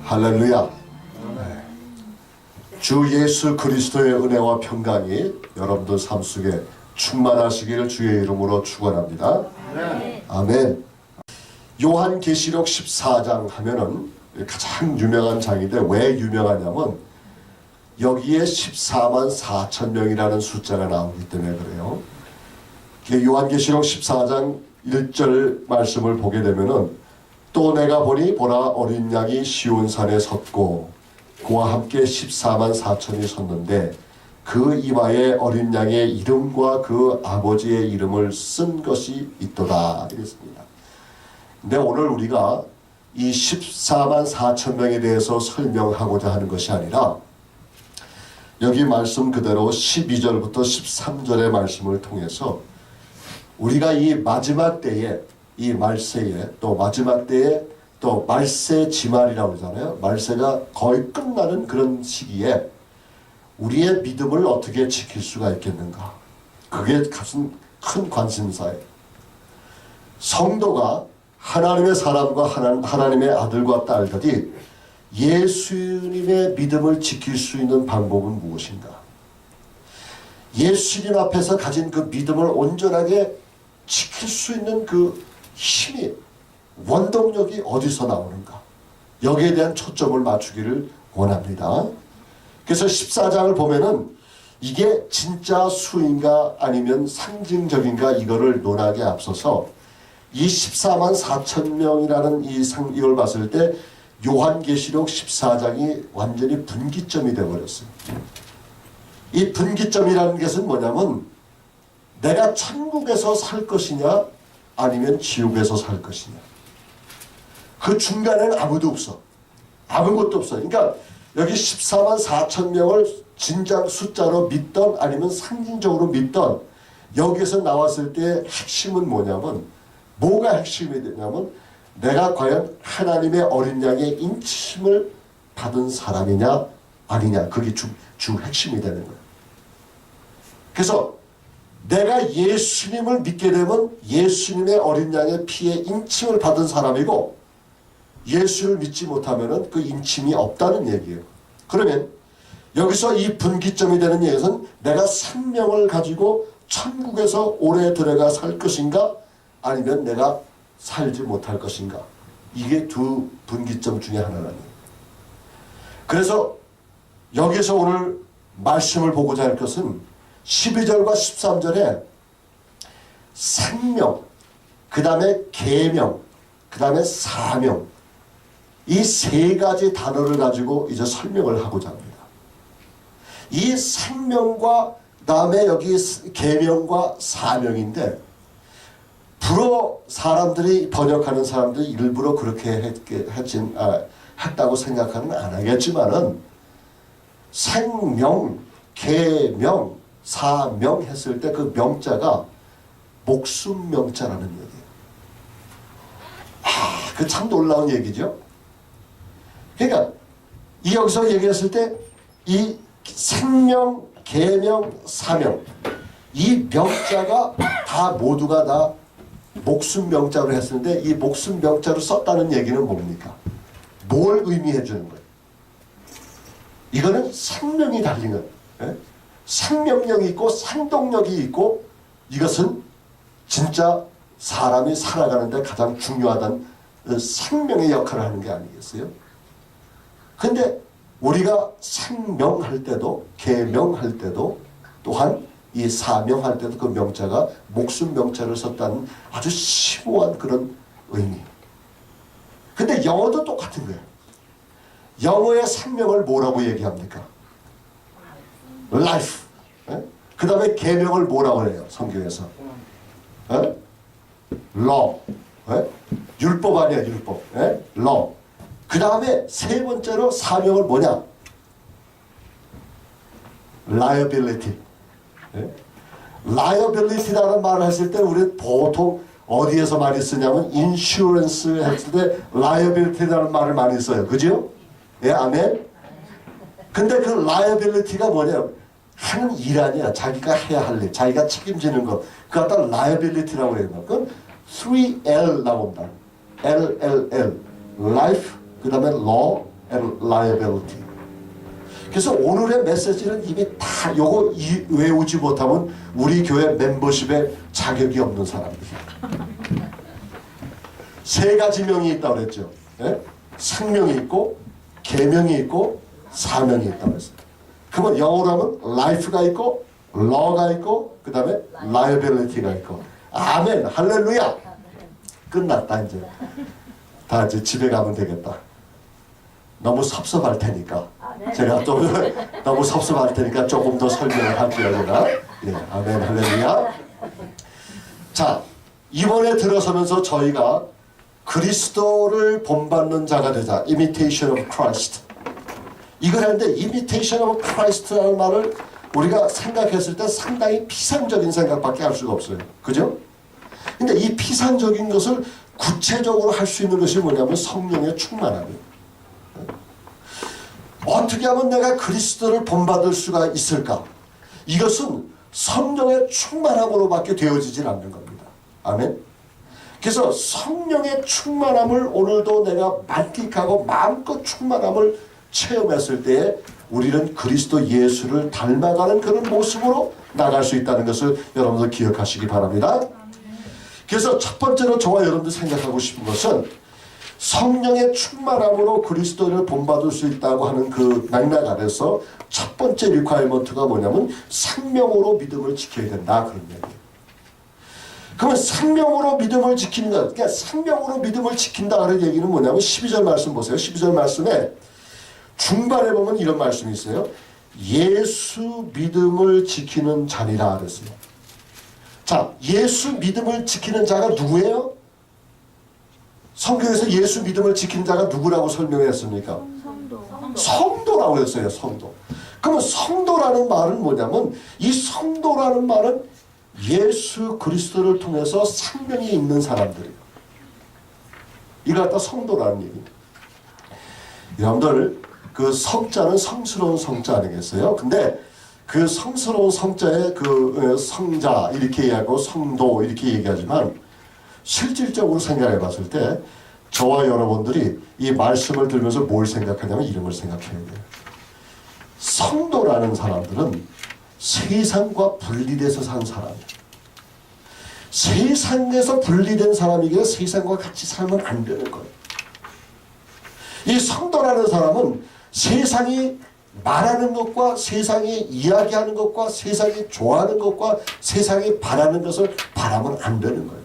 할렐루야. 네. 주 예수 그리스도의 은혜와 평강이 여러분들 삶 속에 충만하시기를 주의 이름으로 축원합니다. 아멘. 요한계시록 14장 하면은 가장 유명한 장인데, 왜 유명하냐면 여기에 14만 4천 명이라는 숫자가 나오기 때문에 그래요. 요한계시록 14장 1절 말씀을 보게 되면은, 또 내가 보니 보라 어린 양이 시온산에 섰고 그와 함께 14만 4천이 섰는데 그 이마에 어린 양의 이름과 그 아버지의 이름을 쓴 것이 있도다 이랬습니다. 근데 오늘 우리가 이 14만 4천 명에 대해서 설명하고자 하는 것이 아니라, 여기 말씀 그대로 12절부터 13절의 말씀을 통해서 우리가 이 마지막 때에, 이 말세에, 또 마지막 때에 또 말세 지말이라고 그러잖아요. 말세가 거의 끝나는 그런 시기에 우리의 믿음을 어떻게 지킬 수가 있겠는가, 그게 가장 큰 관심사예요. 성도가 하나님의 사람과 하나님의 아들과 딸들이 예수님의 믿음을 지킬 수 있는 방법은 무엇인가? 예수님 앞에서 가진 그 믿음을 온전하게 지킬 수 있는 그 힘이, 원동력이 어디서 나오는가? 여기에 대한 초점을 맞추기를 원합니다. 그래서 14장을 보면은 이게 진짜 수인가 아니면 상징적인가, 이거를 논하기에 앞서서 이 14만 4천 명이라는 이걸 봤을 때 요한계시록 14장이 완전히 분기점이 되어버렸어요. 이 분기점이라는 것은 뭐냐면, 내가 천국에서 살 것이냐 아니면 지옥에서 살 것이냐, 그 중간에는 아무도 없어. 아무것도 없어. 그러니까 여기 14만 4천 명을 진작 숫자로 믿던 아니면 상징적으로 믿던, 여기서 나왔을 때 핵심은 뭐냐면, 뭐가 핵심이 되냐면, 내가 과연 하나님의 어린 양의 인침을 받은 사람이냐 아니냐, 그게 주 핵심이 되는 거예요. 그래서 내가 예수님을 믿게 되면 예수님의 어린 양의 피에 인침을 받은 사람이고, 예수를 믿지 못하면 그 인침이 없다는 얘기예요. 그러면 여기서 이 분기점이 되는 얘기는, 내가 생명을 가지고 천국에서 오래 들어가 살 것인가 아니면 내가 살지 못할 것인가, 이게 두 분기점 중에 하나라는. 그래서 여기서 오늘 말씀을 보고자 할 것은 12절과 13절에 생명, 그 다음에 계명, 그 다음에 사명, 이 세 가지 단어를 가지고 이제 설명을 하고자 합니다. 이 생명과 다음에 여기 계명과 사명인데, 불어 사람들이 번역하는 사람들이 일부러 그렇게 했다고 생각하는 안 하겠지만은, 생명, 계명, 사명 했을 때 그 명자가 목숨 명자라는 얘기예요. 그 참 놀라운 얘기죠. 그러니까 이 여기서 얘기했을 때 이 생명, 계명, 사명, 이 명자가 다 모두가 다 목숨 명자로 했는데, 이 목숨 명자로 썼다는 얘기는 뭡니까? 뭘 의미해 주는 거예요? 이거는 생명이 달린 거예요. 예? 생명력이 있고 생동력이 있고, 이것은 진짜 사람이 살아가는데 가장 중요하다는 생명의 역할을 하는 게 아니겠어요? 근데 우리가 생명할 때도, 계명할 때도, 또한 이 사명할 때도 그 명자가 목숨 명자를 썼다는 아주 심오한 그런 의미. 근데 영어도 똑같은 거예요. 영어의 생명을 뭐라고 얘기합니까? life. 그 다음에 계명을 뭐라고 해요? 성경에서 law. 율법 아니야, 율법. law. 그 다음에 세 번째로 사명을 뭐냐? liability. liability라는 말을 했을 때 우리 보통 어디에서 많이 쓰냐면, insurance 했을 때 liability라는 말을 많이 써요. 그죠? 예, 아멘? 근데 그 liability가 뭐냐? 하는 일 아니야. 자기가 해야 할 일, 자기가 책임지는 거. 그거 갖다 liability라고 해요. 그건 3L 나온다. LLL. life, 그 다음에 law, and liability. 그래서 오늘의 메시지는 이미 다 요거 외우지 못하면 우리 교회 멤버십에 자격이 없는 사람들이야. 세 가지 명이 있다고 그랬죠. 예? 생명이 있고 계명이 있고 사명이 있다고 그랬어요. 그러면 영어로 하면 life가 있고 law가 있고 그 다음에 liability가 있고. 아멘 할렐루야. 끝났다 이제. 다 이제 집에 가면 되겠다. 너무 섭섭할 테니까 제가 또 너무 섭섭할 테니까 조금 더 설명을 할게요. 제가. 예, 아멘 할렐루야. 자, 이번에 들어서면서 저희가 그리스도를 본받는 자가 되자. Imitation of Christ. 이걸 하는데 Imitation of Christ라는 말을 우리가 생각했을 때 상당히 피상적인 생각밖에 할 수가 없어요. 그죠? 근데 이 피상적인 것을 구체적으로 할 수 있는 것이 뭐냐면 성령의 충만함이에요. 어떻게 하면 내가 그리스도를 본받을 수가 있을까? 이것은 성령의 충만함으로밖에 되어지질 않는 겁니다. 아멘. 그래서 성령의 충만함을 오늘도 내가 만끽하고 마음껏 충만함을 체험했을 때에 우리는 그리스도 예수를 닮아가는 그런 모습으로 나갈 수 있다는 것을 여러분들 기억하시기 바랍니다. 그래서 첫 번째로 저와 여러분들 생각하고 싶은 것은 성령의 충만함으로 그리스도를 본받을 수 있다고 하는 그 맥락 아래서 첫 번째 리ኳ이먼트가 뭐냐면 생명으로 믿음을 지켜야 된다 그런 얘기예요. 그러면 생명으로 믿음을 지키는 것, 그러니까 생명으로 믿음을 지킨다 하는 얘기는 뭐냐면 12절 말씀 보세요. 12절 말씀에 중반에 보면 이런 말씀이 있어요. 예수 믿음을 지키는 자니라 그랬어요. 자, 예수 믿음을 지키는 자가 누구예요? 성경에서 예수 믿음을 지키는 자가 누구라고 설명했습니까? 성도라고 했어요. 성도. 그러면 성도라는 말은 뭐냐면 이 성도라는 말은 예수 그리스도를 통해서 생명이 있는 사람들이에요. 이걸 갖다 성도라는 얘기입니다. 여러분들 그 성자는 성스러운 성자 아니겠어요? 근데 그 성스러운 성자의 그 성자 이렇게 얘기하고 성도 이렇게 얘기하지만 실질적으로 생각해 봤을 때 저와 여러분들이 이 말씀을 들으면서 뭘 생각하냐면 이런 걸 생각해야 돼요. 성도라는 사람들은 세상과 분리돼서 산 사람이에요. 세상에서 분리된 사람이기에 세상과 같이 살면 안 되는 거예요. 이 성도라는 사람은 세상이 말하는 것과 세상이 이야기하는 것과 세상이 좋아하는 것과 세상이 바라는 것을 바라면 안 되는 거예요.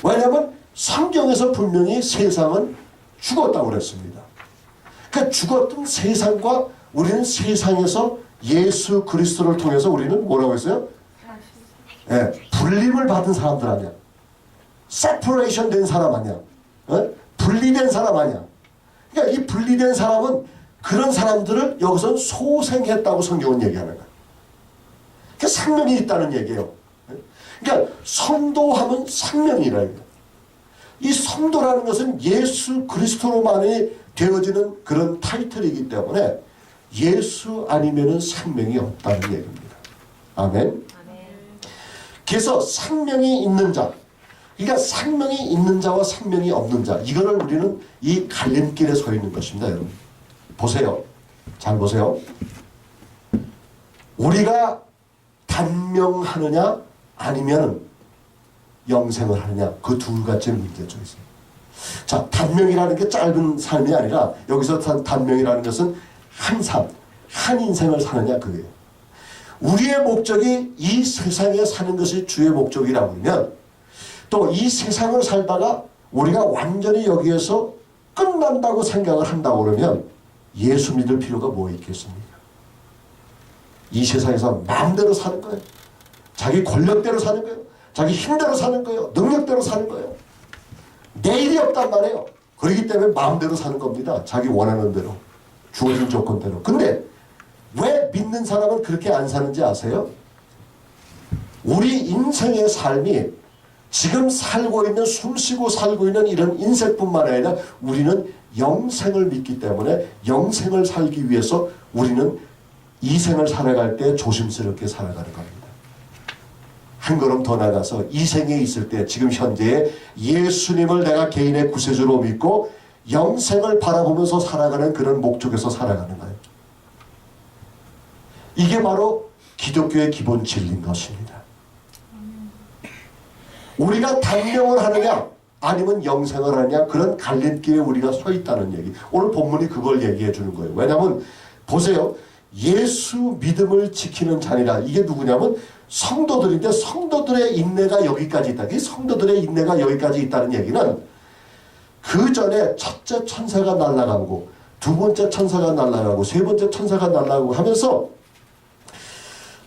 왜냐하면 성경에서 분명히 세상은 죽었다고 그랬습니다. 그러니까 죽었던 세상과 우리는 세상에서 예수 그리스도를 통해서 우리는 뭐라고 했어요? 예, 분림을 받은 사람들 아니야. 세퍼레이션 된 사람 아니야. 분리된 사람 아니야. 그러니까 이 분리된 사람은 그런 사람들을 여기서 소생했다고 성경은 얘기하는 거야. 그러니까 생명이 있다는 얘기예요. 그러니까 성도하면 생명이라 이거예요. 이 성도라는 것은 예수 그리스도로만이 되어지는 그런 타이틀이기 때문에 예수 아니면은 생명이 없다는 얘기입니다. 아멘. 그래서 생명이 있는 자, 그러니까 생명이 있는 자와 생명이 없는 자, 이거를 우리는 이 갈림길에 서 있는 것입니다. 여러분 보세요. 잘 보세요. 우리가 단명하느냐 아니면 영생을 하느냐, 그 두 가지 문제죠. 자, 단명이라는 게 짧은 삶이 아니라 여기서 단명이라는 것은 한 삶, 한 인생을 사느냐 그거예요. 우리의 목적이 이 세상에 사는 것이 주의 목적이라고 하면 또 이 세상을 살다가 우리가 완전히 여기에서 끝난다고 생각을 한다고 그러면 예수 믿을 필요가 뭐 있겠습니까? 이 세상에서 마음대로 사는 거예요. 자기 권력대로 사는 거예요. 자기 힘대로 사는 거예요. 능력대로 사는 거예요. 내일이 없단 말이에요. 그렇기 때문에 마음대로 사는 겁니다. 자기 원하는 대로. 주어진 조건대로. 근데 왜 믿는 사람은 그렇게 안 사는지 아세요? 우리 인생의 삶이 지금 살고 있는, 숨쉬고 살고 있는 이런 인생뿐만 아니라 우리는 영생을 믿기 때문에 영생을 살기 위해서 우리는 이 생을 살아갈 때 조심스럽게 살아가는 겁니다. 한 걸음 더 나가서 이 생에 있을 때 지금 현재의 예수님을 내가 개인의 구세주로 믿고 영생을 바라보면서 살아가는 그런 목적에서 살아가는 거예요. 이게 바로 기독교의 기본 진리인 것입니다. 우리가 단명을 하느냐 아니면 영생을 하느냐, 그런 갈림길에 우리가 서 있다는 얘기. 오늘 본문이 그걸 얘기해 주는 거예요. 왜냐하면 보세요. 예수 믿음을 지키는 자니라. 이게 누구냐면 성도들인데, 성도들의 인내가 여기까지 있다. 이 성도들의 인내가 여기까지 있다는 얘기는 그 전에 첫째 천사가 날아가고 두 번째 천사가 날아가고 세 번째 천사가 날아가고 하면서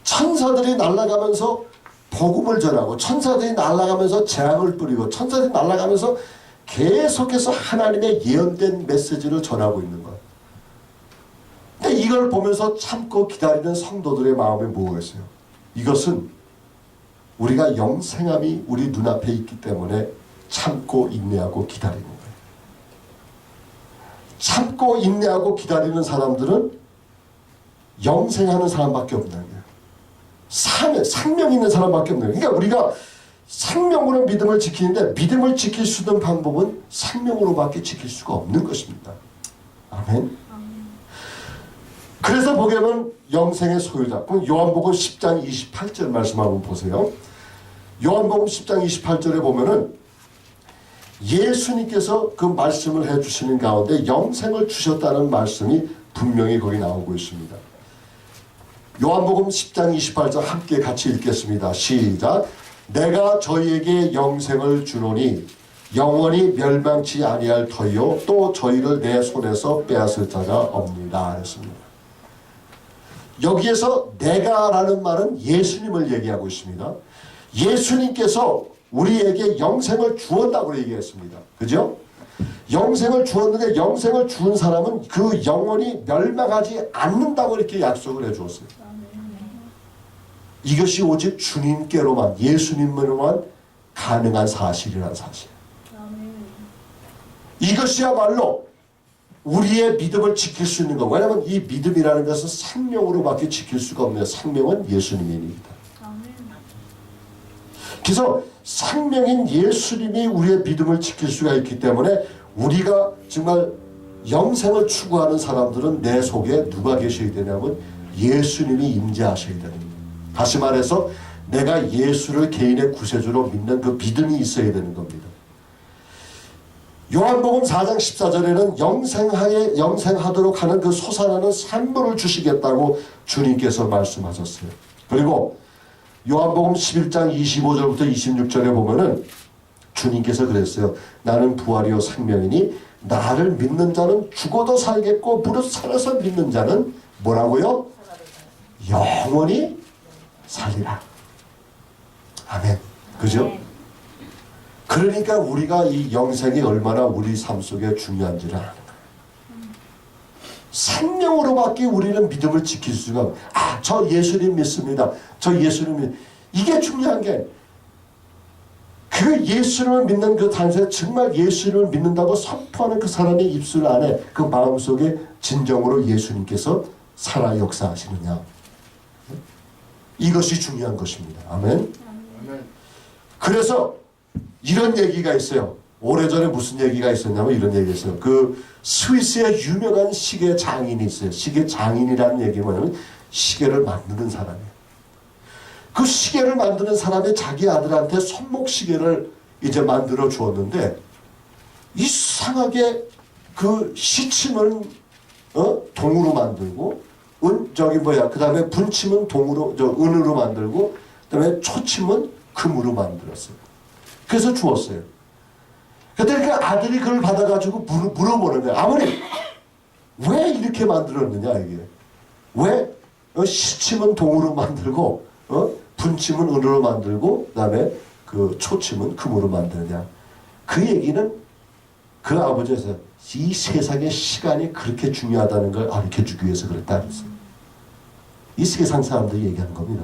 천사들이 날아가면서 복음을 전하고, 천사들이 날아가면서 재앙을 뿌리고, 천사들이 날아가면서 계속해서 하나님의 예언된 메시지를 전하고 있는 거예요. 근데 이걸 보면서 참고 기다리는 성도들의 마음에 뭐겠어요? 이것은 우리가 영생함이 우리 눈앞에 있기 때문에 참고 인내하고 기다리는 거예요. 참고 인내하고 기다리는 사람들은 영생하는 사람밖에 없는 거예요. 생명 있는 사람밖에 없는 거예요. 그러니까 우리가 생명으로 믿음을 지키는데, 믿음을 지킬 수 있는 방법은 생명으로밖에 지킬 수가 없는 것입니다. 아멘. 그래서 보게 되면 영생의 소유자. 그럼 요한복음 10장 28절 말씀 한번 보세요. 요한복음 10장 28절에 보면은 예수님께서 그 말씀을 해주시는 가운데 영생을 주셨다는 말씀이 분명히 거기 나오고 있습니다. 요한복음 10장 28절 함께 같이 읽겠습니다. 시작. 내가 저희에게 영생을 주노니 영원히 멸망치 아니할 터이요 또 저희를 내 손에서 빼앗을 자가 없느니라 했습니다. 여기에서 내가라는 말은 예수님을 얘기하고 있습니다. 예수님께서 우리에게 영생을 주었다고 얘기했습니다. 그죠? 영생을 주었는데, 영생을 주은 사람은 그 영원히 멸망하지 않는다고 이렇게 약속을 해주었어요. 이것이 오직 주님께로만, 예수님으로만 가능한 사실이라는 사실. 이것이야말로 우리의 믿음을 지킬 수 있는 것. 왜냐하면 이 믿음이라는 것은 생명으로밖에 지킬 수가 없네요. 생명은 예수님입니다. 그래서 생명인 예수님이 우리의 믿음을 지킬 수가 있기 때문에 우리가 정말 영생을 추구하는 사람들은 내 속에 누가 계셔야 되냐면 예수님이 임재하셔야 됩니다. 다시 말해서 내가 예수를 개인의 구세주로 믿는 그 믿음이 있어야 되는 겁니다. 요한복음 4장 14절에는 영생하도록 하는 그 솟아나는 산물을 주시겠다고 주님께서 말씀하셨어요. 그리고 요한복음 11장 25절부터 26절에 보면은 주님께서 그랬어요. 나는 부활이요 생명이니 나를 믿는 자는 죽어도 살겠고 무릇 살아서 믿는 자는 뭐라고요? 영원히 살리라. 아멘. 그죠? 그러니까 우리가 이 영생이 얼마나 우리 삶 속에 중요한지를 아는 거예요. 생명으로밖에 우리는 믿음을 지킬 수가 없어요. 저 예수님 믿습니다. 저 예수님 믿. 이게 중요한 게, 그 예수님을 믿는 그 단서에 정말 예수님을 믿는다고 선포하는 그 사람의 입술 안에, 그 마음속에 진정으로 예수님께서 살아 역사하시느냐. 이것이 중요한 것입니다. 아멘. 그래서 이런 얘기가 있어요. 오래전에 무슨 얘기가 있었냐면 이런 얘기가 있어요. 그 스위스의 유명한 시계 장인이 있어요. 시계 장인이라는 얘기가 뭐냐면 시계를 만드는 사람이에요. 그 시계를 만드는 사람이 자기 아들한테 손목 시계를 이제 만들어 주었는데, 이상하게 그 시침은 동으로 만들고, 그 다음에 분침은 은으로 만들고, 그 다음에 초침은 금으로 만들었어요. 그래서 주었어요. 그때 그 아들이 그걸 받아가지고 물어보는 거예요. 아버님, 왜 이렇게 만들었느냐, 이게. 왜 시침은 동으로 만들고, 분침은 은으로 만들고, 그 다음에 그 초침은 금으로 만드느냐. 그 얘기는 그 아버지에서 이 세상의 시간이 그렇게 중요하다는 걸 가르쳐주기 위해서 그랬다 그랬어요. 이 세상 사람들이 얘기하는 겁니다.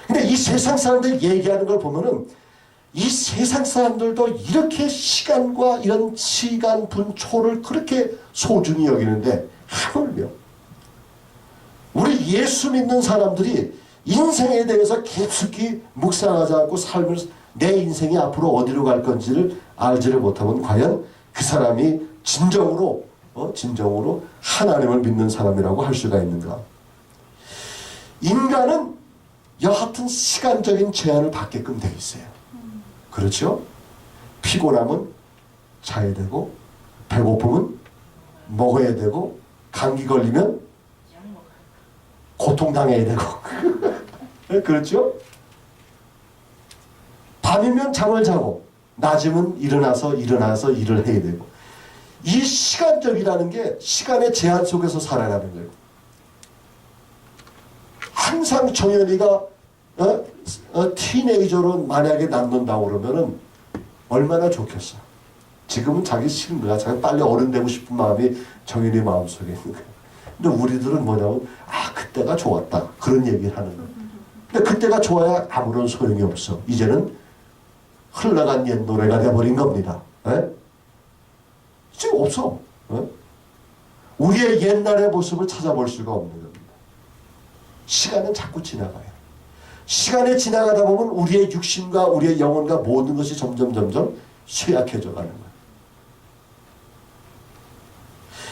근데 이 세상 사람들이 얘기하는 걸 보면은 이 세상 사람들도 이렇게 시간과 이런 시간 분초를 그렇게 소중히 여기는데, 하물며 우리 예수 믿는 사람들이 인생에 대해서 깊숙이 묵상하지 않고 삶을, 내 인생이 앞으로 어디로 갈 건지를 알지를 못하면 과연 그 사람이 진정으로 진정으로 하나님을 믿는 사람이라고 할 수가 있는가? 인간은 여하튼 시간적인 제한을 받게끔 되어 있어요. 그렇죠? 피곤하면 자야 되고, 배고프면 먹어야 되고, 감기 걸리면 고통당해야 되고. 그렇죠? 밤이면 잠을 자고, 낮이면 일어나서 일을 해야 되고. 이 시간적이라는 게 시간의 제한 속에서 살아가는 거예요. 항상 정연이가 티네이저로 만약에 낳는다고 그러면은 얼마나 좋겠어. 지금은 자기 싫은 거야. 자기 빨리 어른 되고 싶은 마음이 정연이 마음속에 있는 거야. 근데 우리들은 뭐냐면 그때가 좋았다. 그런 얘기를 하는 거야. 근데 그때가 좋아야 아무런 소용이 없어. 이제는 흘러간 옛 노래가 돼버린 겁니다. 지금 없어. 우리의 옛날의 모습을 찾아볼 수가 없는 겁니다. 시간은 자꾸 지나가요. 시간이 지나가다 보면 우리의 육신과 우리의 영혼과 모든 것이 점점 쇠약해져 가는 거예요.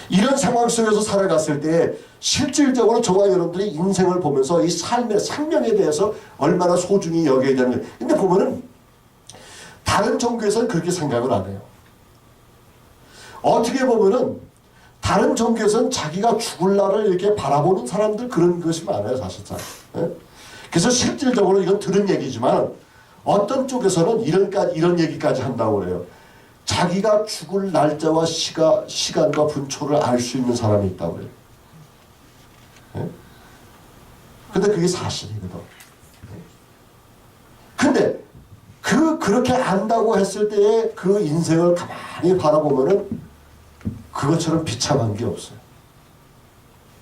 이런 상황 속에서 살아갔을 때 실질적으로 저와 여러분들이 인생을 보면서 이 삶의 생명에 대해서 얼마나 소중히 여겨야 되는 거예요. 근데 보면은 다른 종교에서는 그렇게 생각을 안 해요. 어떻게 보면은 다른 종교에서는 자기가 죽을 날을 이렇게 바라보는 사람들 그런 것이 많아요, 사실상. 그래서 실질적으로 이건 들은 얘기지만 어떤 쪽에서는 이런 얘기까지 한다고 그래요. 자기가 죽을 날짜와 시간과 분초를 알 수 있는 사람이 있다고 그래요. 근데 그게 사실이거든. 근데 그렇게 안다고 했을 때의 그 인생을 가만히 바라보면은 그것처럼 비참한 게 없어요.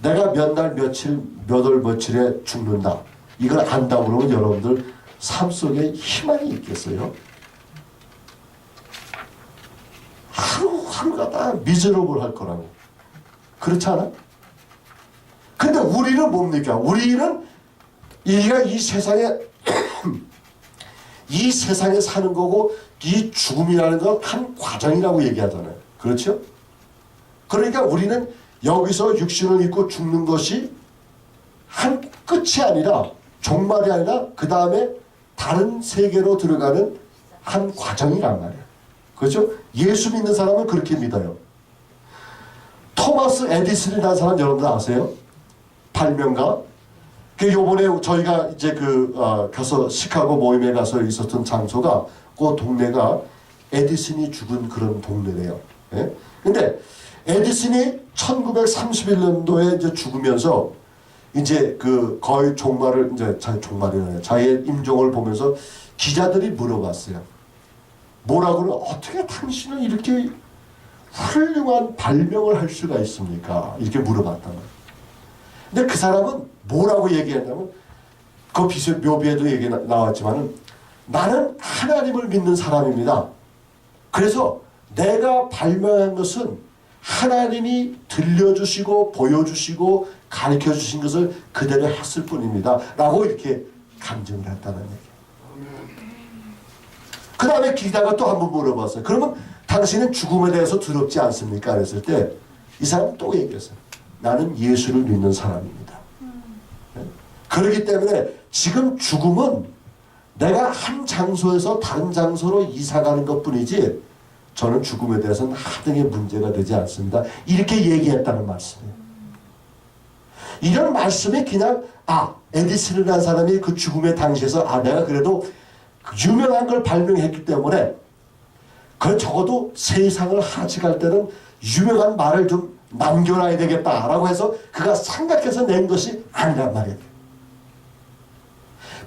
내가 몇 날 며칠 몇 월 며칠에 죽는다. 이걸 안다고 그러면 여러분들 삶 속에 희망이 있겠어요? 하루하루가 다 미저러블 할 거라고. 그렇지 않아? 근데 우리는 뭡니까? 우리는 이 세상에 이 세상에 사는 거고 이 죽음이라는 건 한 과정이라고 얘기하잖아요. 그렇죠? 그러니까 우리는 여기서 육신을 입고 죽는 것이 한 끝이 아니라 종말이 아니라 그 다음에 다른 세계로 들어가는 한 과정이란 말이에요. 그렇죠? 예수 믿는 사람은 그렇게 믿어요. 토마스 에디슨이라는 사람 여러분들 아세요? 발명가. 요번에 저희가 이제 가서 시카고 모임에 가서 있었던 장소가 그 동네가 에디슨이 죽은 그런 동네래요. 예? 근데 에디슨이 1931년도에 이제 죽으면서 이제 거의 종말을 자기의 임종을 보면서 기자들이 물어봤어요. 뭐라고는 어떻게 당신은 이렇게 훌륭한 발명을 할 수가 있습니까? 이렇게 물어봤단 말이에요. 근데 그 사람은 뭐라고 얘기했냐면 그 묘비에도 얘기 나왔지만은 나는 하나님을 믿는 사람입니다. 그래서 내가 발명한 것은 하나님이 들려주시고 보여주시고 가르쳐주신 것을 그대로 했을 뿐입니다. 라고 이렇게 강정을 했다는 얘기예요. 그 다음에 기자가 또 한 번 물어봤어요. 그러면 당신은 죽음에 대해서 두렵지 않습니까? 그랬을 때 이 사람은 또 얘기했어요. 나는 예수를 믿는 사람입니다. 그렇기 때문에 지금 죽음은 내가 한 장소에서 다른 장소로 이사가는 것뿐이지 저는 죽음에 대해서는 하등의 문제가 되지 않습니다. 이렇게 얘기했다는 말씀이에요. 이런 말씀이 그냥 에디슨이라는 사람이 그 죽음의 당시에서 내가 그래도 유명한 걸 발명했기 때문에 그 적어도 세상을 하직할 때는 유명한 말을 좀 남겨놔야 되겠다라고 해서 그가 생각해서 낸 것이 아니란 말이에요.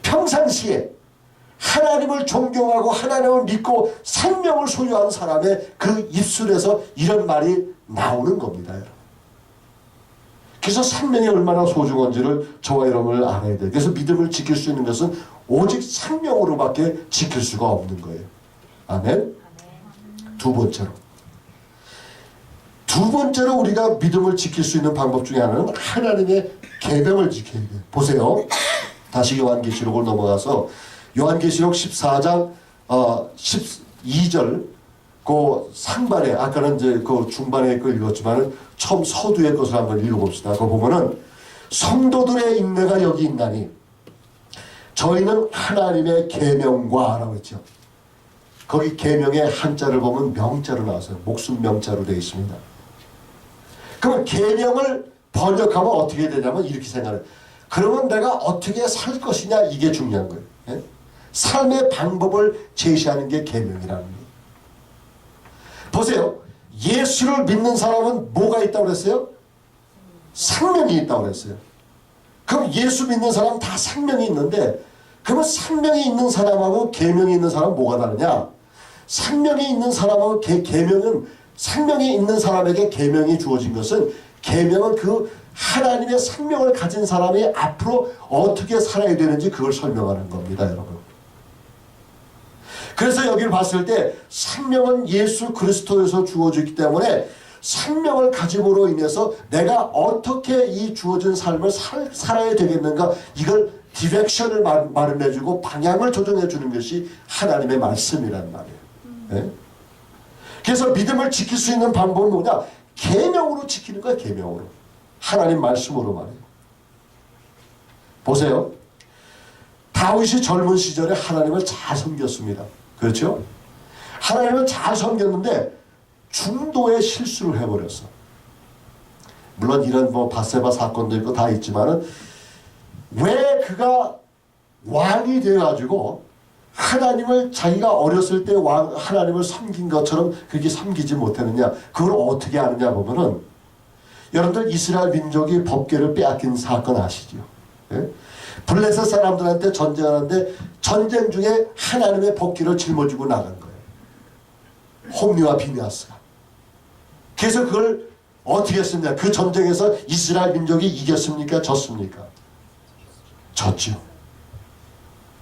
평상시에 하나님을 존경하고 하나님을 믿고 생명을 소유한 사람의 그 입술에서 이런 말이 나오는 겁니다. 여러분. 그래서 생명이 얼마나 소중한지를 저와 여러분을 알아야 돼요. 그래서 믿음을 지킬 수 있는 것은 오직 생명으로밖에 지킬 수가 없는 거예요. 아멘. 두 번째로 우리가 믿음을 지킬 수 있는 방법 중에 하나는 하나님의 계명을 지켜야 돼요. 보세요. 다시 요한계시록을 넘어가서 요한계시록 14장 12절 그 상반에 아까는 이제 그 중반에 거 읽었지만은 처음 서두의 것을 한번 읽어봅시다. 그거 보면은 성도들의 인내가 여기 있나니 저희는 하나님의 계명과라고 했죠. 거기 계명의 한자를 보면 명자로 나와서요. 목숨 명자로 되어 있습니다. 그럼 계명을 번역하면 어떻게 되냐면 이렇게 생각해요. 그러면 내가 어떻게 살 것이냐 이게 중요한 거예요. 예? 삶의 방법을 제시하는 게 계명이라는 거예요. 보세요. 예수를 믿는 사람은 뭐가 있다고 그랬어요? 생명이 있다고 그랬어요. 그럼 예수 믿는 사람은 다 생명이 있는데 그러면 생명이 있는 사람하고 계명이 있는 사람은 뭐가 다르냐? 생명이 있는 사람하고 계명은 생명이 있는 사람에게 계명이 주어진 것은 계명은 그 하나님의 생명을 가진 사람이 앞으로 어떻게 살아야 되는지 그걸 설명하는 겁니다, 여러분. 그래서 여기를 봤을 때 생명은 예수 그리스도에서 주어지기 때문에 생명을 가짐으로 인해서 내가 어떻게 이 주어진 삶을 살아야 되겠는가 이걸 디렉션을 마련해주고 방향을 조정해주는 것이 하나님의 말씀이란 말이에요. 네? 그래서 믿음을 지킬 수 있는 방법은 뭐냐? 계명으로 지키는 거야. 계명으로. 하나님 말씀으로 말이에요. 보세요. 다윗이 젊은 시절에 하나님을 잘 섬겼습니다. 그렇죠? 하나님을 잘 섬겼는데 중도에 실수를 해버렸어. 물론 이런 뭐 바세바 사건도 있고 다 있지만은 왜 그가 왕이 돼가지고 하나님을 자기가 어렸을 때 하나님을 섬긴 것처럼 그렇게 섬기지 못했느냐 그걸 어떻게 아느냐 보면은 여러분들 이스라엘 민족이 법궤를 빼앗긴 사건 아시죠? 예? 블레셋 사람들한테 전쟁하는데 전쟁 중에 하나님의 법궤를 짊어지고 나간 거예요. 홈리와 비냐스가. 그래서 그걸 어떻게 했습니까? 그 전쟁에서 이스라엘 민족이 이겼습니까? 졌습니까? 졌죠.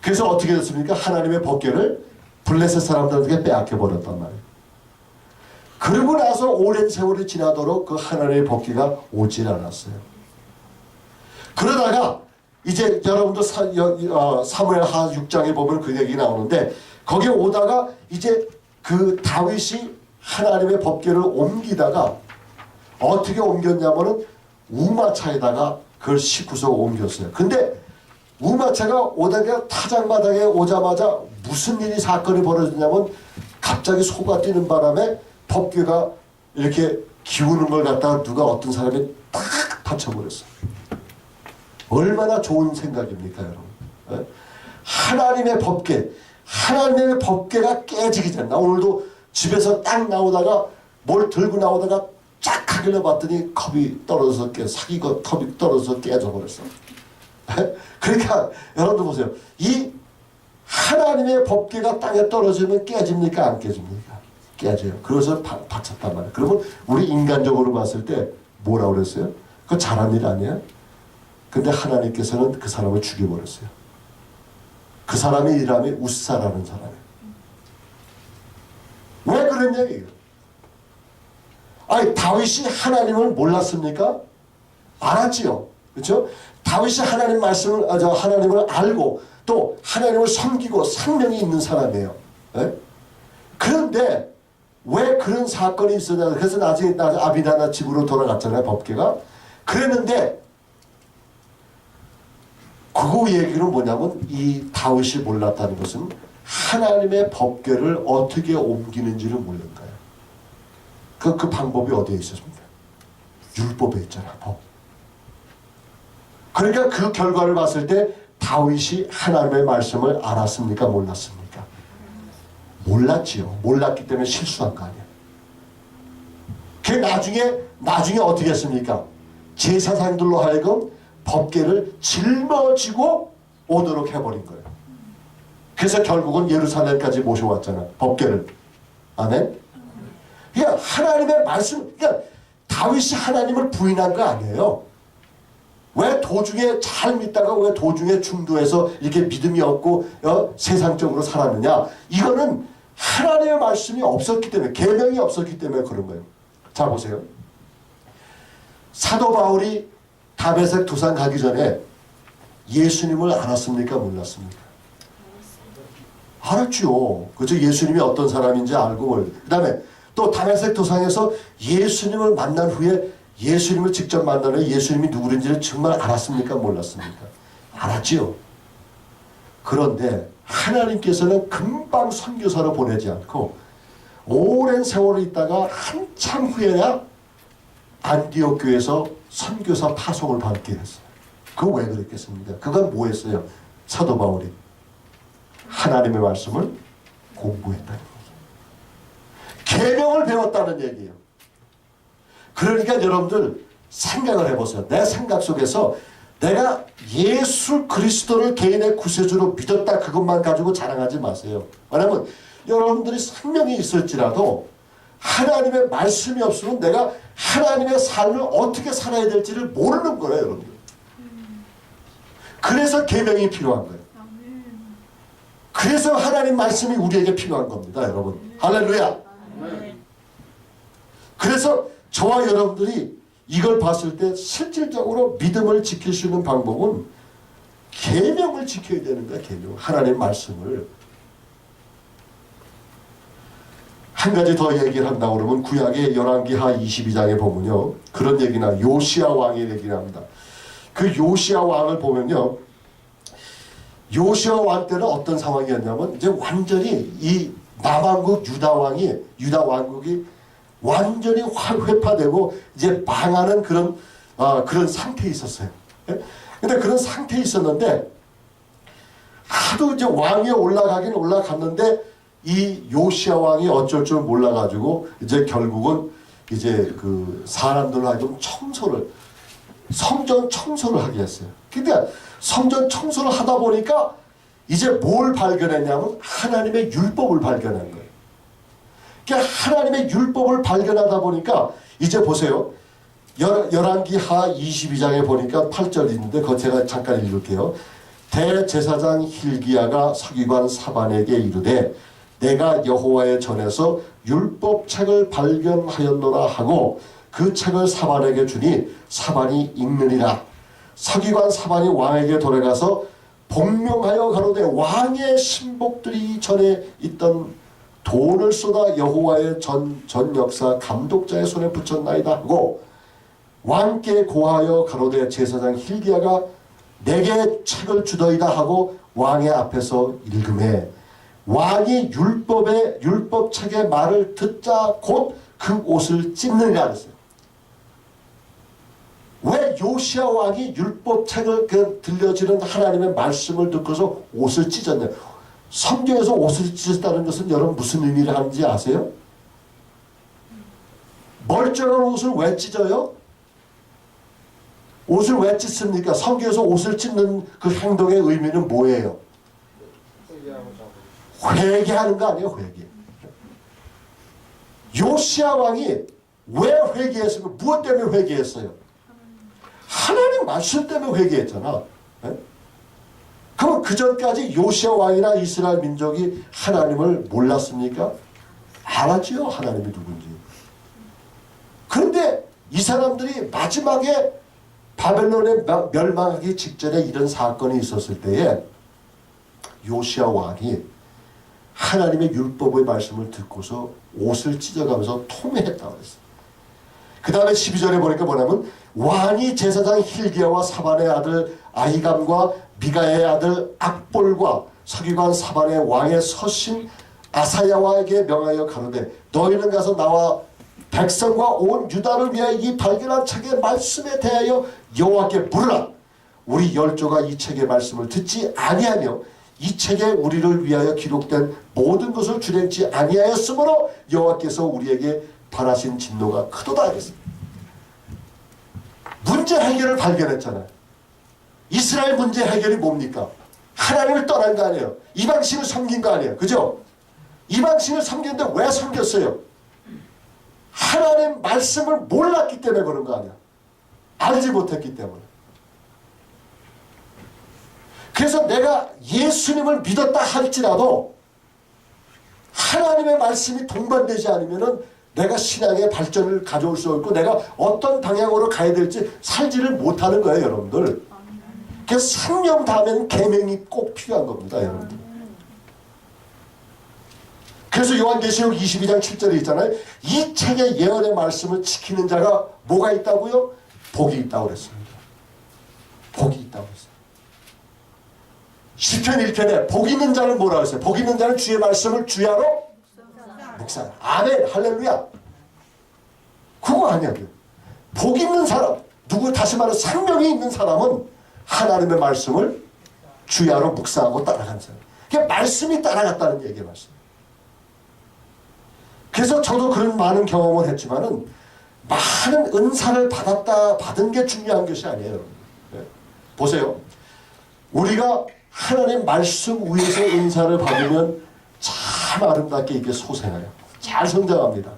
그래서 어떻게 됐습니까? 하나님의 법궤를 블레셋 사람들에게 빼앗겨 버렸단 말이에요. 그러고 나서 오랜 세월이 지나도록 그 하나님의 법궤가 오질 않았어요. 그러다가 이제 여러분도 사무엘하 6장에 보면 그 얘기 나오는데 거기에 오다가 이제 그 다윗이 하나님의 법궤를 옮기다가 어떻게 옮겼냐면은 우마차에다가 그걸 싣고서 옮겼어요. 근데 우마차가 오다가 타작마당에 오자마자 무슨 일이 사건이 벌어졌냐면 갑자기 소가 뛰는 바람에 법궤가 이렇게 기우는 걸 갖다가 누가 어떤 사람이 탁 다쳐버렸어. 얼마나 좋은 생각입니까, 여러분? 네? 하나님의 법궤, 하나님의 법궤가 깨지기 전에 나 오늘도 집에서 딱 나오다가 뭘 들고 나오다가 쫙 하길래 봤더니 컵이 떨어져서 사기가 컵이 떨어져서 깨져버렸어. 그러니까 여러분들 보세요. 이 하나님의 법궤가 땅에 떨어지면 깨집니까? 안 깨집니까? 깨져요. 그래서 다쳤단 말이에요. 그러면 우리 인간적으로 봤을 때 뭐라고 그랬어요? 그거 잘한 일 아니야? 근데 하나님께서는 그 사람을 죽여버렸어요. 그 사람의 이름이 우사라는 사람이에요. 왜 그랬냐 이거? 아니 다윗이 하나님을 몰랐습니까? 알았지요. 그렇죠? 다윗이 하나님 말씀을 하나님을 알고 또 하나님을 섬기고 생명이 있는 사람이에요. 네? 그런데 왜 그런 사건이 있었냐? 그래서 나중에 아비나나 집으로 돌아갔잖아요. 법궤가. 그랬는데 그거 얘기는 뭐냐면 이 다윗이 몰랐다는 것은 하나님의 법궤를 어떻게 옮기는지를 모르는 거예요. 그 방법이 어디에 있었습니까? 율법에 있잖아. 법. 그러니까 그 결과를 봤을 때 다윗이 하나님의 말씀을 알았습니까? 몰랐습니까? 몰랐지요. 몰랐기 때문에 실수한 거 아니야. 그 나중에 어떻게 했습니까? 제사장들로 하여금 법궤를 짊어지고 오도록 해버린 거예요. 그래서 결국은 예루살렘까지 모셔왔잖아. 법궤를. 아멘? 그러니까 하나님의 말씀, 그러니까 다윗이 하나님을 부인한 거 아니에요. 왜 도중에 잘 믿다가 왜 도중에 중도에서 이렇게 믿음이 없고 세상적으로 살았느냐? 이거는 하나님의 말씀이 없었기 때문에, 계명이 없었기 때문에 그런 거예요. 자 보세요. 사도 바울이 다메섹 도상 가기 전에 예수님을 알았습니까? 몰랐습니까? 알았죠. 그죠? 예수님이 어떤 사람인지 알고. 그 다음에 또 다메섹 도상에서 예수님을 만난 후에 예수님을 직접 만난 후에 예수님이 누구인지를 정말 알았습니까? 몰랐습니까? 알았지요. 그런데 하나님께서는 금방 선교사로 보내지 않고 오랜 세월을 있다가 한참 후에야 안디옥 교회에서 선교사 파송을 받게 했어요. 그거 왜 그랬겠습니까? 그건 뭐 했어요? 사도 바울이 하나님의 말씀을 공부했다는 거죠. 계명을 배웠다는 얘기예요. 그러니까 여러분들 생각을 해보세요. 내 생각 속에서 내가 예수 그리스도를 개인의 구세주로 믿었다 그것만 가지고 자랑하지 마세요. 왜냐하면 여러분들이 생명이 있을지라도 하나님의 말씀이 없으면 내가 하나님의 삶을 어떻게 살아야 될지를 모르는 거예요. 여러분들. 그래서 계명이 필요한 거예요. 그래서 하나님 말씀이 우리에게 필요한 겁니다. 여러분. 할렐루야. 그래서 저와 여러분들이 이걸 봤을 때 실질적으로 믿음을 지킬 수 있는 방법은 계명을 지켜야 되는 거야. 계명. 하나님의 말씀을. 한 가지 더 얘기를 한다고 그러면 구약의 열왕기하 22장에 보면요. 그런 얘기나 요시야 왕의 얘기를 합니다. 그 요시야 왕을 보면요. 요시야 왕 때는 어떤 상황이었냐면 이제 완전히 이 남왕국 유다 왕국이 완전히 회파되고 이제 망하는 그런 상태에 있었어요. 근데 그런 상태에 있었는데 하도 이제 왕위에 올라가긴 올라갔는데 이 요시야 왕이 어쩔 줄 몰라가지고 이제 결국은 이제 그 사람들로 하여금 성전 청소를 하게 했어요. 근데 성전 청소를 하다 보니까 이제 뭘 발견했냐면 하나님의 율법을 발견한 거예요. 그러니까 하나님의 율법을 발견하다 보니까 이제 보세요. 열왕기하 22장에 보니까 8절 있는데 그거 제가 잠깐 읽을게요. 대제사장 힐기야가 서기관 사반에게 이르되 내가 여호와의 전에서 율법책을 발견하였노라 하고 그 책을 사반에게 주니 사반이 읽느니라. 서기관 사반이 왕에게 돌아가서 복명하여 가로되 왕의 신복들이 전에 있던 돈을 쏟아 여호와의 전 역사 감독자의 손에 붙였나이다 하고 왕께 고하여 가로되 제사장 힐기야가 내게 책을 주더이다 하고 왕의 앞에서 읽음에 왕이 율법책의 말을 듣자 곧 그 옷을 찢느니라 했어요. 왜 요시야 왕이 율법책을 들려주는 하나님의 말씀을 듣고서 옷을 찢었냐? 성경에서 옷을 찢었다는 것은 여러분 무슨 의미를 하는지 아세요? 멀쩡한 옷을 왜 찢어요? 옷을 왜 찢습니까? 성경에서 옷을 찢는 그 행동의 의미는 뭐예요? 회개하는 거 아니에요? 회개. 요시야 왕이 왜 회개했어요? 무엇 때문에 회개했어요? 하나님 말씀 때문에 회개했잖아. 네? 그럼 그 전까지 요시야 왕이나 이스라엘 민족이 하나님을 몰랐습니까? 알았지요. 하나님이 누군지. 그런데 이 사람들이 마지막에 바벨론에 멸망하기 직전에 이런 사건이 있었을 때에 요시야 왕이 하나님의 율법의 말씀을 듣고서 옷을 찢어가면서 통회했다고 했어요. 그 다음에 12절에 보니까 뭐냐면 왕이 제사장 힐기야와 사반의 아들 아히감과 미가의 아들 악볼과 서기관 사반의 왕의 서신 아사야와에게 명하여 가로되 너희는 가서 나와 백성과 온 유다를 위하여 이 발견한 책의 말씀에 대하여 여호와께 물으라. 우리 열조가 이 책의 말씀을 듣지 아니하며 이 책에 우리를 위하여 기록된 모든 것을 준행치 아니하였으므로 여호와께서 우리에게 발하신 진노가 크도다 하겠습니다. 문제 해결을 발견했잖아요. 이스라엘 문제 해결이 뭡니까? 하나님을 떠난 거 아니에요. 이방신을 섬긴 거 아니에요. 그죠? 이방신을 섬겼는데 왜 섬겼어요? 하나님 말씀을 몰랐기 때문에 그런 거 아니야. 알지 못했기 때문에. 그래서 내가 예수님을 믿었다 할지라도 하나님의 말씀이 동반되지 않으면은 내가 신앙의 발전을 가져올 수 없고 내가 어떤 방향으로 가야 될지 살지를 못하는 거예요, 여러분들. 그래서 상념 다음에는 계명이 꼭 필요한 겁니다, 여러분들. 그래서 요한계시록 22장 7절에 있잖아요. 이 책의 예언의 말씀을 지키는 자가 뭐가 있다고요? 복이 있다고 그랬습니다. 복이 있다고 했어요. 시편 1편에 복 있는 자는 뭐라고 했어요? 복 있는 자는 주의 말씀을 주야로 묵상. 아멘. 할렐루야. 그거 아니야요. 복 있는 사람, 누구 다시 말해 생명이 있는 사람은 하나님의 말씀을 주야로 묵상하고 따라가는 사람. 그게 말씀이 따라갔다는 얘기의 말씀. 그래서 저도 그런 많은 경험을 했지만은 많은 은사를 받은 게 중요한 것이 아니에요. 네. 보세요. 우리가 하나님 말씀 위에서 은사를 받으면 참 아름답게 이게 소생해요. 잘 성장합니다.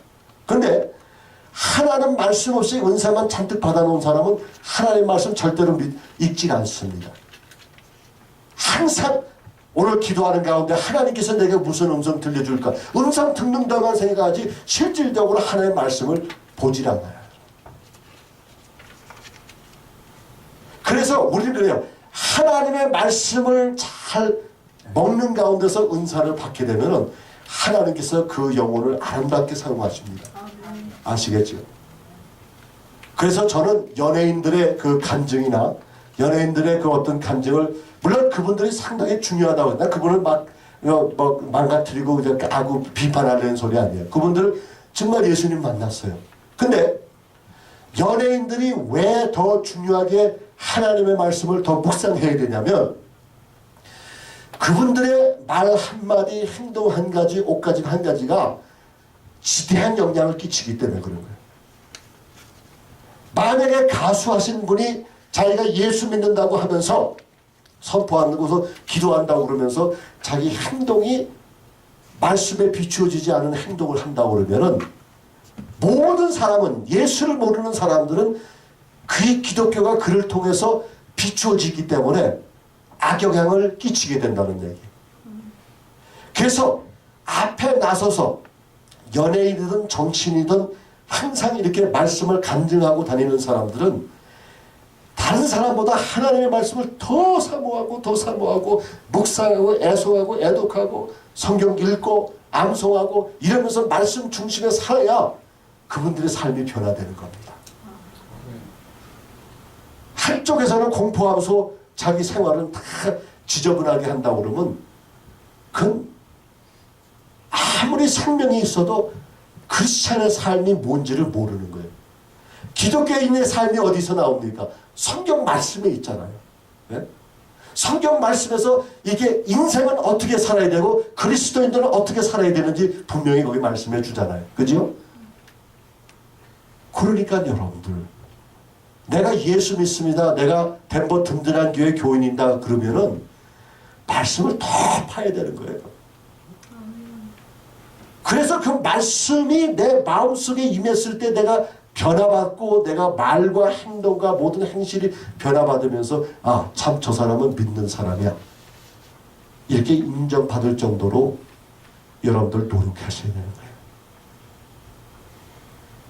그런데 하나님 말씀 없이 은사만 잔뜩 받아놓은 사람은 하나님 말씀 절대로 읽지 않습니다. 항상 오늘 기도하는 가운데 하나님께서 내게 무슨 음성 들려줄까? 음성 듣는다만 생각하지 실질적으로 하나님의 말씀을 보질 않아요. 그래서 우리는 그래요. 하나님의 말씀을 잘 먹는 가운데서 은사를 받게 되면 하나님께서 그 영혼을 아름답게 사용하십니다. 아시겠죠? 그래서 저는 연예인들의 그 간증이나 연예인들의 그 어떤 간증을 물론 그분들이 상당히 중요하다고 나 그분을 막 망가뜨리고 하고 비판하려는 소리 아니에요. 그분들 정말 예수님 만났어요. 근데 연예인들이 왜 더 중요하게 하나님의 말씀을 더 묵상해야 되냐면 그분들의 말 한마디, 행동 한 가지, 옷가짐 한 가지가 지대한 영향을 끼치기 때문에 그런 거예요. 만약에 가수 하신 분이 자기가 예수 믿는다고 하면서 선포하고서 기도한다고 그러면서 자기 행동이 말씀에 비추어지지 않은 행동을 한다고 그러면은 모든 사람은 예수를 모르는 사람들은 그 기독교가 그를 통해서 비추어지기 때문에 악영향을 끼치게 된다는 얘기. 그래서 앞에 나서서 연예인이든 정치인이든 항상 이렇게 말씀을 간증하고 다니는 사람들은 다른 사람보다 하나님의 말씀을 더 사모하고 더 사모하고 묵상하고 애송하고 애독하고 성경 읽고 암송하고 이러면서 말씀 중심에 살아야 그분들의 삶이 변화되는 겁니다. 한쪽에서는 공포하면서 자기 생활은 다 지저분하게 한다고 그러면 그건 아무리 생명이 있어도 크리스찬의 삶이 뭔지를 모르는 거예요. 기독교인의 삶이 어디서 나옵니까? 성경 말씀에 있잖아요. 네? 성경 말씀에서 이게 인생은 어떻게 살아야 되고 그리스도인들은 어떻게 살아야 되는지 분명히 거기 말씀해 주잖아요. 그죠? 그러니까 여러분들 내가 예수 믿습니다. 내가 덴버 든든한 교회 교인이다 그러면은 말씀을 더 파야 되는 거예요. 그래서 그 말씀이 내 마음속에 임했을 때 내가 변화받고 내가 말과 행동과 모든 행실이 변화받으면서 아, 참 저 사람은 믿는 사람이야. 이렇게 인정받을 정도로 여러분들 노력하셔야 되는 거예요.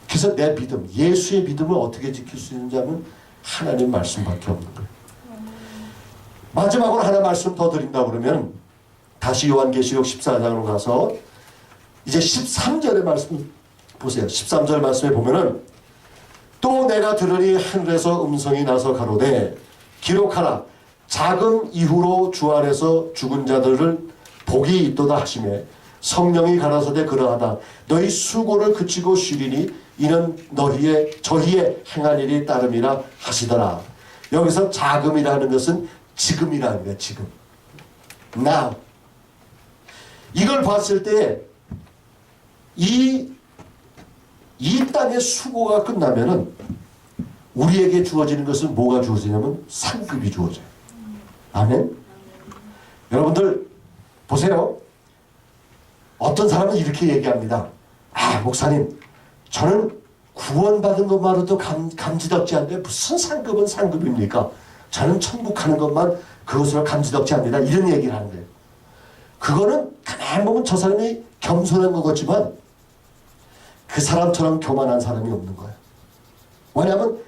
그래서 내 믿음, 예수의 믿음을 어떻게 지킬 수 있는지 하면 하나님 말씀밖에 없는 거예요. 마지막으로 하나 말씀 더 드린다고 그러면 다시 요한계시록 14장으로 가서 이제 13절의 말씀 보세요. 13절 말씀에 보면은 또 내가 들으니 하늘에서 음성이 나서 가로되 기록하라 자금 이후로 주 안에서 죽은 자들을 복이 있도다 하시매 성령이 가라사대 그러하다 너희 수고를 그치고 쉬리니 이는 저희의 행한 일이 따름이라 하시더라. 여기서 자금이라는 것은 지금이라는 거예요. 지금 now 이걸 봤을 때 이 땅의 수고가 끝나면은 우리에게 주어지는 것은 뭐가 주어지냐면 상급이 주어져요. 아멘. 여러분들 보세요. 어떤 사람은 이렇게 얘기합니다. 아 목사님 저는 구원받은 것만으로도 감지덕지 않는데 무슨 상급은 상급입니까? 저는 천국 가는 것만 그것으로 감지덕지 않는다. 이런 얘기를 하는 거예요. 그거는 가만히 보면 저 사람이 겸손한 것 같지만 그 사람처럼 교만한 사람이 없는 거예요. 왜냐하면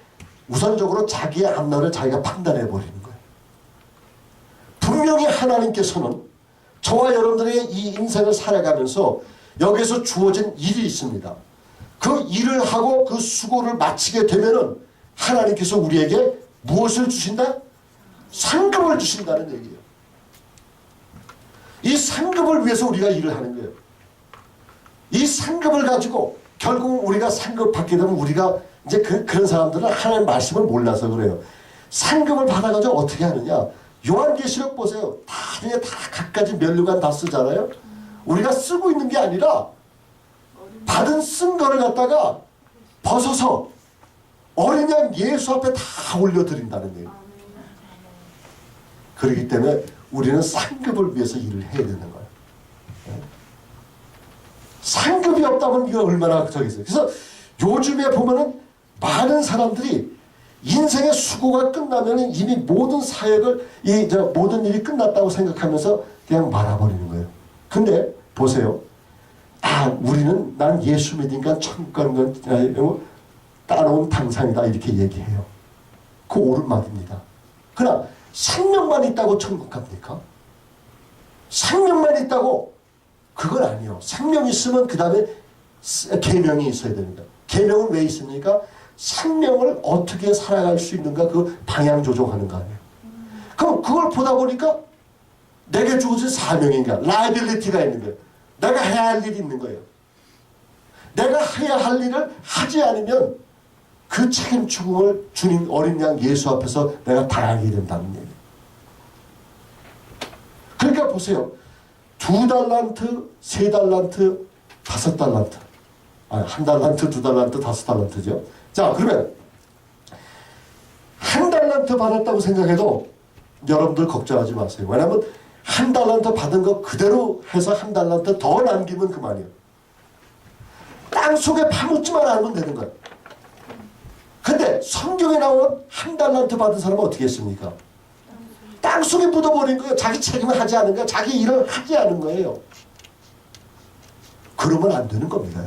우선적으로 자기의 앞날을 자기가 판단해 버리는 거예요. 분명히 하나님께서는 저와 여러분들의 이 인생을 살아가면서 여기서 주어진 일이 있습니다. 그 일을 하고 그 수고를 마치게 되면은 하나님께서 우리에게 무엇을 주신다? 상급을 주신다는 얘기예요. 이 상급을 위해서 우리가 일을 하는 거예요. 이 상급을 가지고 결국 우리가 상급 받게 되면 우리가 이제 그런 사람들은 하나님의 말씀을 몰라서 그래요. 상급을 받아가지고 어떻게 하느냐? 요한계시록 보세요. 다 각가지 면류관 다 쓰잖아요. 우리가 쓰고 있는 게 아니라 받은 쓴 거를 갖다가 벗어서 어린 양 예수 앞에 다 올려드린다는 얘기예요. 그렇기 때문에 우리는 상급을 위해서 일을 해야 되는 거예요. 상급이 없다면 이거 얼마나 저기있어요. 그래서 요즘에 보면은 많은 사람들이 인생의 수고가 끝나면 이미 모든 사역을 모든 일이 끝났다고 생각하면서 그냥 말아버리는 거예요. 근데 보세요. 우리는 난 예수 믿으니까 천국 가는 건 따놓은 당상이다 이렇게 얘기해요. 그 옳은 말입니다. 그러나 생명만 있다고 천국 갑니까? 생명만 있다고? 그건 아니에요. 생명 있으면 그 다음에 계명이 있어야 됩니다. 계명은 왜 있습니까? 생명을 어떻게 살아갈 수 있는가 그 방향 조정하는 거 아니에요. 그럼 그걸 보다 보니까 내게 주어진 사명인가 라이빌리티가 있는 거예요. 내가 해야 할 일이 있는 거예요. 내가 해야 할 일을 하지 않으면 그 책임 추궁을 주님 어린 양 예수 앞에서 내가 당하게 된다는 얘기예요. 그러니까 보세요. 2달란트, 3달란트, 5달란트. 1달란트, 2달란트, 5달란트죠. 자, 그러면 1달란트 받았다고 생각해도 여러분들 걱정하지 마세요. 왜냐하면 1달란트 받은 거 그대로 해서 1달란트 더 남기면 그만이에요. 땅 속에 파묻지만 않으면 되는 거예요. 근데 성경에 나온 1달란트 받은 사람은 어떻게 했습니까? 땅 속에 묻어버린 거예요. 자기 책임을 하지 않은 거예요. 자기 일을 하지 않은 거예요. 그러면 안 되는 겁니다.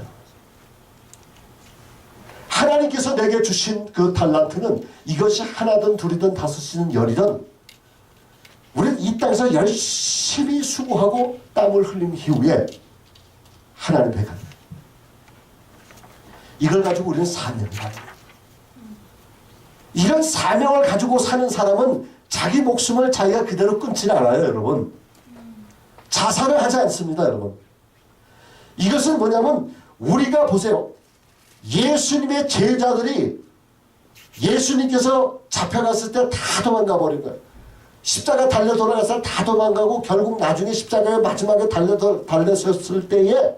하나님께서 내게 주신 그 달란트는 이것이 하나든 둘이든 다섯이든 열이든 우리는 이 땅에서 열심히 수고하고 땀을 흘린 이후에 하나님 앞에 간다. 이걸 가지고 우리는 사명을 합니다. 이런 사명을 가지고 사는 사람은 자기 목숨을 자기가 그대로 끊지 않아요, 여러분. 자살을 하지 않습니다, 여러분. 이것은 뭐냐면 우리가 보세요. 예수님의 제자들이 예수님께서 잡혀갔을 때 다 도망가 버린 거예요. 십자가 달려 돌아갔을 때 다 도망가고 결국 나중에 십자가에 마지막에 달렸을 때에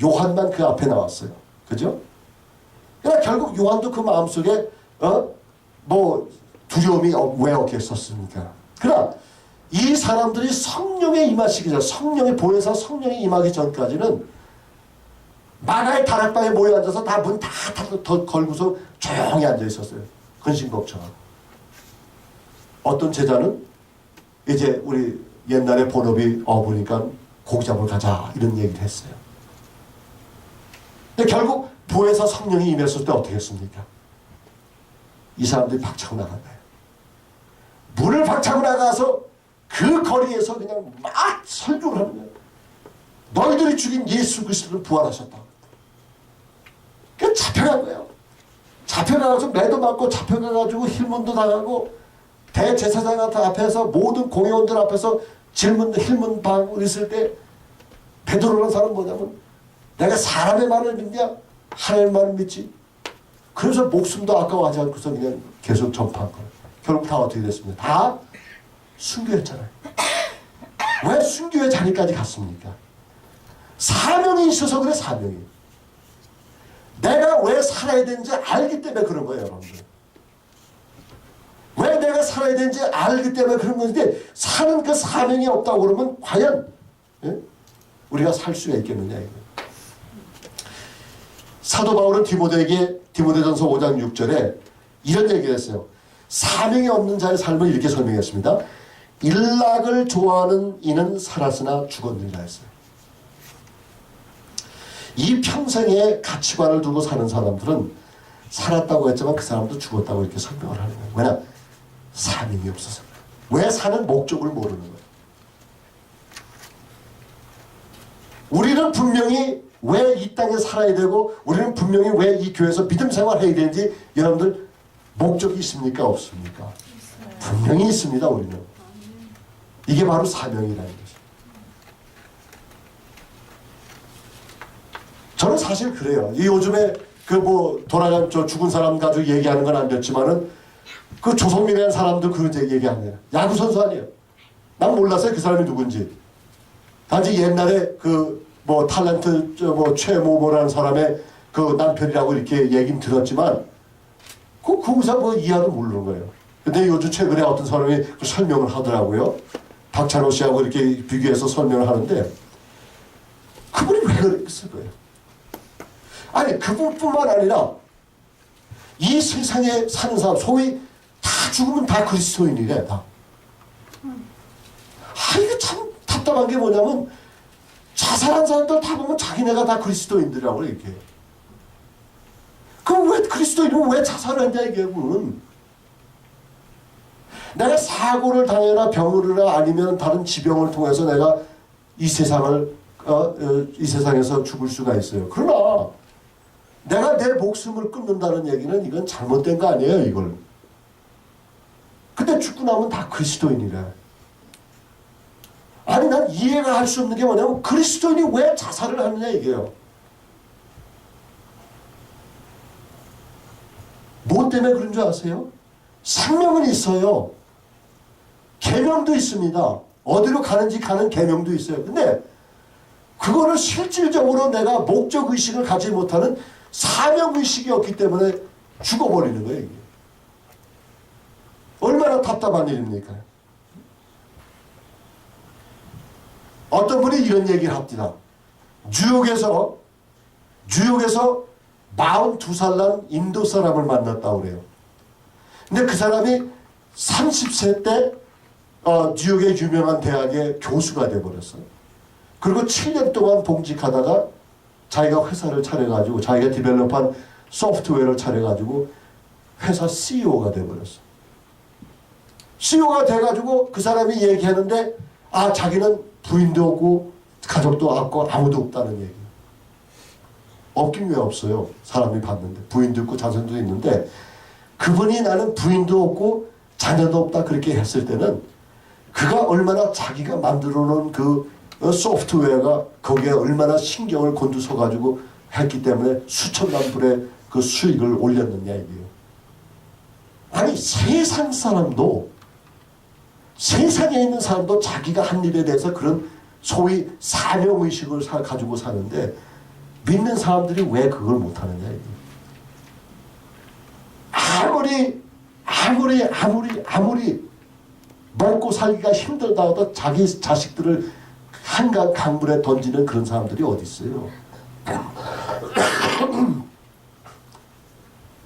요한만 그 앞에 나왔어요. 그죠? 그러니까 결국 요한도 그 마음속에 두려움이 왜 없겠었습니까? 그러나 이 사람들이 성령에 임하시기 전, 성령의 보혜사 성령에 임하기 전까지는 만화의 다락방에 모여 앉아서 다 문 다 걸고서 조용히 앉아 있었어요. 근심걱정하고. 어떤 제자는 이제 우리 옛날에 본업이 보니까 고기 잡으러 가자 이런 얘기를 했어요. 근데 결국 보혜사 성령이 임했을 때 어떻게 했습니까? 이 사람들이 박차고 나간 거예요. 문을 박차고 나가서 그 거리에서 그냥 막 설교를 하는 거예요. 너희들이 죽인 예수 그리스도를 부활하셨다. 그러니까 잡혀간 거예요. 잡혀가서 매도 맞고 잡혀가가지고 힐문도 당하고 대제사장 앞에서 모든 공회원들 앞에서 힐문방 있을 때 베드로라는 사람은 뭐냐면 내가 사람의 말을 믿냐? 하나님의 말을 믿지. 그래서 목숨도 아까워하지 않고서 그냥 계속 전파한 거예요. 결국 다 어떻게 됐습니까? 다 순교했잖아요. 왜 순교의 자리까지 갔습니까? 사명이 있어서 그래. 사명이. 내가 왜 살아야 되는지 알기 때문에 그런 거예요, 여러분들. 왜 내가 살아야 되는지 알기 때문에 그런 건데 사는 그 사명이 없다고 그러면 과연 우리가 살 수가 있겠느냐 이거. 사도 바울은 디모데전서 5장 6절에 이런 얘기를 했어요. 사명이 없는 자의 삶을 이렇게 설명했습니다. 일락을 좋아하는 이는 살았으나 죽었느니라 했어요. 이 평생의 가치관을 두고 사는 사람들은 살았다고 했지만 그 사람도 죽었다고 이렇게 설명을 하는 거예요. 왜냐? 사명이 없어서. 왜 사는 목적을 모르는 거예요. 우리는 우리는 분명히 왜 이 땅에 살아야 되고 우리는 분명히 왜 이 교회에서 믿음 생활해야 되는지 여러분들 목적이 있습니까? 없습니까? 분명히 있습니다. 우리는. 이게 바로 사명이라는 거죠. 저는 사실 그래요. 이 요즘에 그 뭐 돌아간 저 죽은 사람 가지고 얘기하는 건 안 됐지만은 그 조성민이라는 사람도 그 얘기하네요. 야구 선수 아니에요. 난 몰랐어요. 그 사람이 누군지. 단지 옛날에 그 뭐 탤런트 뭐 최모모라는 사람의 그 남편이라고 이렇게 얘기는 들었지만 그 의사 뭐 이하도 모르는 거예요. 근데 요즘 최근에 어떤 사람이 그 설명을 하더라고요. 박찬호 씨하고 이렇게 비교해서 설명을 하는데 그분이 왜 그랬을 거예요. 아니 그분뿐만 아니라 이 세상에 사는 사람 소위 다 죽으면 다 그리스도인이래 다. 이게 참 답답한 게 뭐냐면 자살한 사람들 다 보면 자기네가 다 그리스도인들이라고 이렇게. 그럼 왜 그리스도인은 왜 자살을 했냐 이게 그는. 내가 사고를 당해나 병을 하나 아니면 다른 지병을 통해서 내가 이 세상을 이 세상에서 죽을 수가 있어요. 그러나 내가 내 목숨을 끊는다는 얘기는 이건 잘못된 거 아니에요 이걸. 근데 죽고 나면 다 그리스도인이래. 아니 난 이해가 할 수 없는 게 뭐냐면 그리스도인이 왜 자살을 하느냐 이게요. 뭐 때문에 그런 줄 아세요? 생명은 있어요. 계명도 있습니다. 어디로 가는지 가는 계명도 있어요. 근데 그거를 실질적으로 내가 목적의식을 가지 못하는 사명의식이 없기 때문에 죽어버리는 거예요. 이게. 얼마나 답답한 일입니까? 어떤 분이 이런 얘기를 합니다. 뉴욕에서 42살 난 인도 사람을 만났다고 그래요. 근데 그 사람이 30세 때 뉴욕의 유명한 대학의 교수가 돼버렸어요. 그리고 7년 동안 봉직하다가 자기가 회사를 차려가지고 자기가 디벨롭한 소프트웨어를 차려가지고 회사 CEO가 돼버렸어요. CEO가 돼가지고 그 사람이 얘기하는데 자기는 부인도 없고 가족도 없고 아무도 없다는 얘기. 없긴 왜 없어요. 사람이 봤는데 부인도 있고 자손도 있는데 그분이 나는 부인도 없고 자녀도 없다 그렇게 했을 때는 그가 얼마나 자기가 만들어 놓은 그 소프트웨어가 거기에 얼마나 신경을 곤두서 가지고 했기 때문에 수천만 불의 그 수익을 올렸느냐 이게요. 아니 세상 사람도 세상에 있는 사람도 자기가 한 일에 대해서 그런 소위 사명의식을 가지고 사는데 믿는 사람들이 왜 그걸 못하느냐 이게. 아무리 먹고 살기가 힘들다 하도 자기 자식들을 한강 강물에 던지는 그런 사람들이 어디 있어요.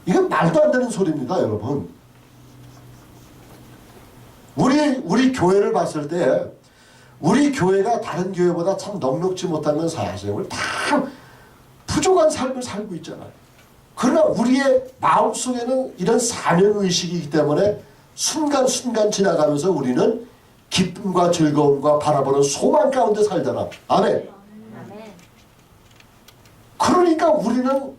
이건 말도 안 되는 소리입니다 여러분. 우리 교회를 봤을 때 우리 교회가 다른 교회보다 참 넉넉지 못한 건 사실은 다 부족한 삶을 살고 있잖아요. 그러나 우리의 마음속에는 이런 사명의식이기 때문에 순간순간 지나가면서 우리는 기쁨과 즐거움과 바라보는 소망 가운데 살잖아. 아멘. 그러니까 우리는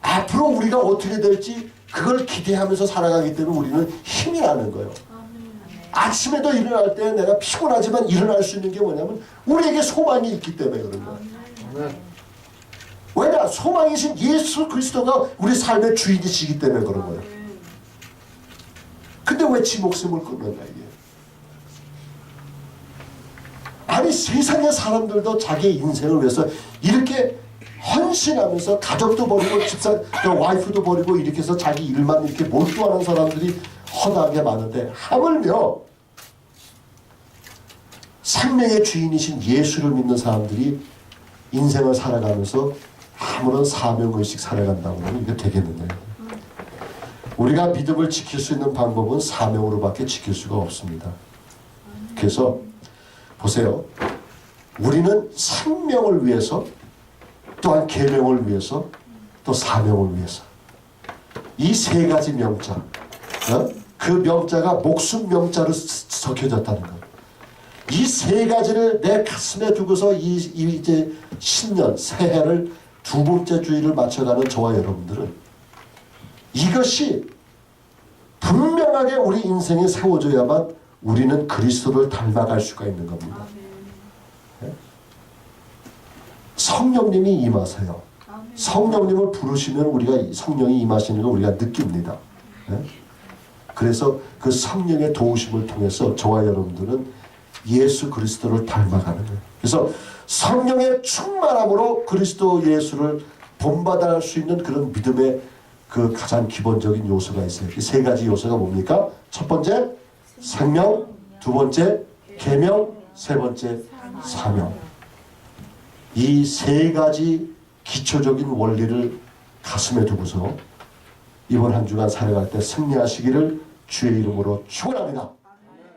앞으로 우리가 어떻게 될지 그걸 기대하면서 살아가기 때문에 우리는 힘이 나는 거예요. 아침에도 일어날 때 내가 피곤하지만 일어날 수 있는 게 뭐냐면 우리에게 소망이 있기 때문에 그런 거예요. 왜냐? 소망이신 예수 그리스도가 우리 삶의 주인이시기 때문에 그런 거예요. 근데 왜 지 목숨을 끊는다 이게. 아니 세상의 사람들도 자기 인생을 위해서 이렇게 헌신하면서 가족도 버리고 집사 와이프도 버리고 이렇게 해서 자기 일만 이렇게 몰두하는 사람들이 허다하게 많은데 하물며 생명의 주인이신 예수를 믿는 사람들이 인생을 살아가면서 아무런 사명의식 살아간다고 하면 이게 되겠느냐. 우리가 믿음을 지킬 수 있는 방법은 사명으로밖에 지킬 수가 없습니다. 그래서 보세요. 우리는 생명을 위해서 또한 계명을 위해서 또 사명을 위해서 이 세 가지 명자 그 명자가 목숨 명자로 적혀졌다는 것. 이 세 가지를 내 가슴에 두고서 이제 신년 새해를 두 번째 주일을 맞춰가는 저와 여러분들은 이것이 분명하게 우리 인생에 세워져야만 우리는 그리스도를 닮아갈 수가 있는 겁니다. 네? 성령님이 임하세요. 성령님을 부르시면 우리가 성령이 임하시는 걸 우리가 느낍니다. 네? 그래서 그 성령의 도우심을 통해서 저와 여러분들은 예수 그리스도를 닮아가는 거예요. 그래서 성령의 충만함으로 그리스도 예수를 본받을 수 있는 그런 믿음의 그 가장 기본적인 요소가 있어요. 이 세 가지 요소가 뭡니까? 첫 번째 생명, 두 번째 계명, 세 번째 사명. 이 세 가지 기초적인 원리를 가슴에 두고서 이번 한 주간 살아갈 때 승리하시기를 주의 이름으로 축원합니다.